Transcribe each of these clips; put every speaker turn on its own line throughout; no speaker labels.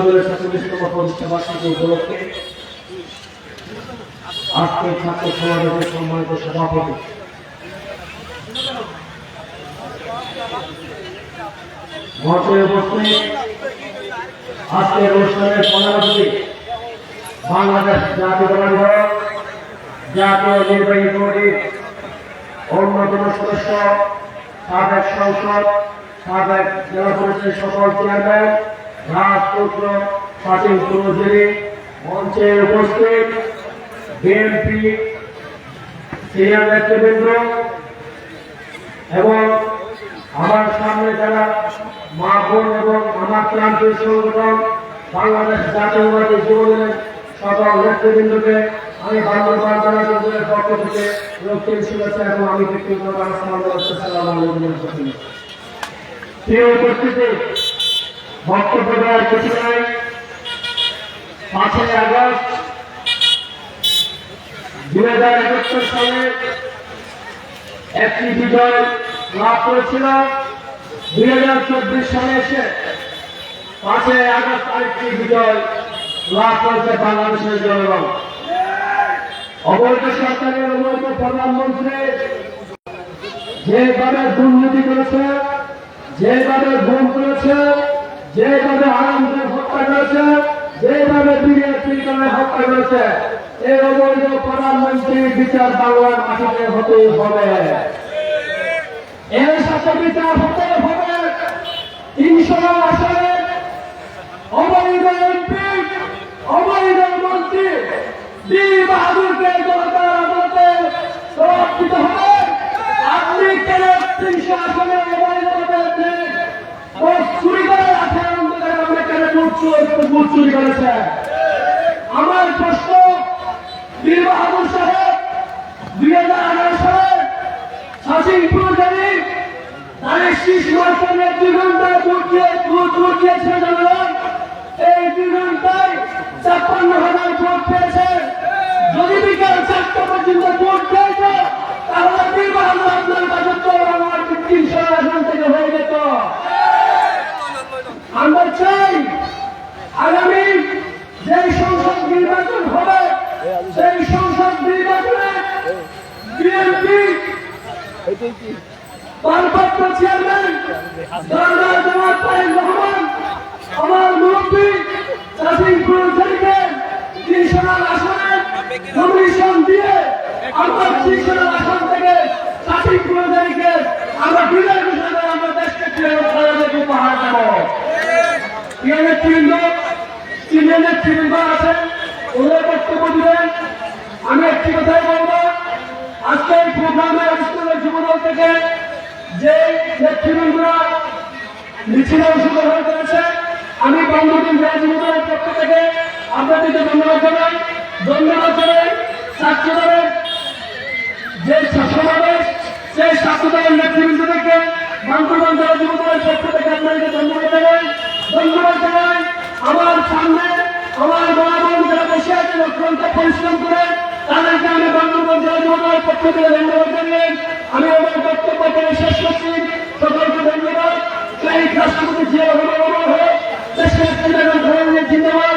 যুগের 47তম প্রতিষ্ঠা বার্ষিকী উপলক্ষে আজকের ছাত্র সমাবেশের সম্মানিত সভাপতি মঞ্চে উপস্থিত আজকের অনুষ্ঠানের প্রধানমন্ত্রী বাংলাদেশ জাতীয়তাবাদী দল জাতীয় নির্বাহী কমিটির অন্যতম সদস্য সাবেক সংসদ সাবেক জেলা পরিষদের সকল চেয়ারম্যান রাজপুত্র ফাতিম চৌধুরী মঞ্চে উপস্থিত বিএনপি সিনিয়র নেতৃবৃন্দ এবং আমার সামনে যারা মা বোন এবং আমার ক্রান্তীয় সংগঠন বাংলাদেশ জাতীয়তাবাদী যুবদলের সকল নেতৃবৃন্দকে আমি বাংলাদেশ জাতীয়তাবাদের পক্ষ থেকে রক্তিম শুভেচ্ছা এবং আমি ব্যক্তিগতভাবে আসসালামু আলাইকুম। প্রিয় উপস্থিতি, বক্তব্য দেওয়ার কিছু নাই। 5ই আগস্ট 2071 সালে একটি বিজয় লাভ করেছিল। 2024 সালে এসে 5ই আগস্ট আরেকটি বিজয় লাভ করেছে বাংলাদেশের জনগণ। অবৈধ সরকারের অবৈধ প্রধানমন্ত্রী যেভাবে দুর্নীতি করেছে, যেভাবে গুম করেছে, যেভাবে আরামদের হত্যা করেছে, যেভাবে বিএনপি হত্যা করেছে, এই অবৈধ প্রধানমন্ত্রীর বিচার বাংলার মাটিতে হতেই হবে। এর সাথে বিচার হতে হবে 300 আসনে অবৈধ এমপি, অবৈধ মন্ত্রী বীর বাহাদুরকে জনতার আদালতে জবাব দিতে হবে। আপনি কেন 300 আসনে অবৈধভাবে চুরি করে রাখেন? আমরা কেন ভোট চুরি করেছেন? আমার প্রশ্ন, বীর বাহাদুর সাহেব 2011 সালে শাসিমপুর জানি তাদের শীষ মার্কেটে 2 ঘন্টা ভোট দিয়েছে জনগণ। এই 2 ঘন্টায় 56,000 ভোট পেয়েছে। যদি বিকাল 4টা পর্যন্ত ভোট দিয়েছে তাহলে বীর বাহাদুর আপনার কাছে তো আমার 300 আসন থেকে হয়ে যেত। আমরা চাই আগামী যে সংসদ নির্বাচন হবে সেই সংসদ নির্বাচনে বিএনপি ভারপ্রাপ্ত চেয়ারম্যান আমার মুরব্বী শাসিমপুর থেকে 300 আসনে নমিনেশন দিয়ে আমরা 300 আসন থেকে শাসিমপুর থেকে আমরা বিজয় ঘোষণা করে আমরা দেশকে উপহার দেব। সিনিয়র নেতৃবৃন্দ আছেন, ওদের বক্তব্য দিবেন। আমি একটি কথাই বলবো, আজকে এই প্রোগ্রামে অনুষ্ঠানের যুবদল থেকে যে নেতৃবৃন্দরা মিছিলে অংশগ্রহণ করেছে, আমি বঙ্গবন্ধু জেলা যুবদলের পক্ষ থেকে আপনাদেরকে ধন্যবাদ জানাই। ধন্যবাদ জানাই ছাত্রদলের যে সমাবেশ, সেই ছাত্রদলের নেতৃবৃন্দদেরকে বঙ্গবন্ধু জেলা যুবদলের পক্ষ থেকে আপনাদেরকে ধন্যবাদ জানাই। ধন্যবাদ জানাই আমার সামনে আমার মা বোন যারা বসে আছেন অত্যন্ত পরিশ্রম করে, তাদেরকে আমি বঙ্গবন্ধু জেলা যুবদলের পক্ষ থেকে ধন্যবাদ জানাই। আমি আমার বক্তব্য করে শেষ করছি। সকলকে ধন্যবাদ। সেই রাষ্ট্রপতি জিয়া রহমান হোক, দেশের জিন্দাবাদ,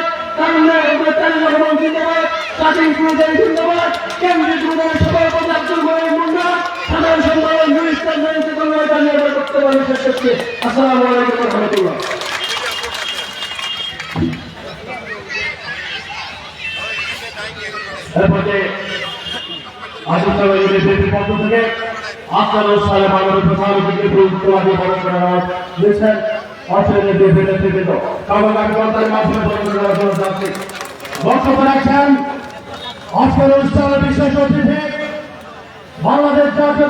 রহমান জিন্দাবাদ, শাসিমপুর জিন্দাবাদ, কেন্দ্রীয় যুবদলের সভাপতি আব্দুল মহিন মুন্না, সাধারণ সম্পাদক নুর ইসলাম ধন্যবাদ জানিয়ে আমার বক্তব্য আমি শেষ করছি। আসসালামু আলাইকুম ওয়া রাহমাতুল্লাহ। এরপরে আজকের পক্ষ থেকে আপনার সালে বাংলাদেশ প্রধানমন্ত্রীকে প্রতিবাদী বরণ করার দিয়েছেন অস্ট্রেলিয়ার নেতৃবৃন্দ। কারণ আমি গণতান্ত্রিক মাধ্যমে বরণ করার জন্য যাচ্ছি। বক্তব্য রাখছেন আজকের অনুষ্ঠানের বিশেষ অতিথি বাংলাদেশ জাতীয়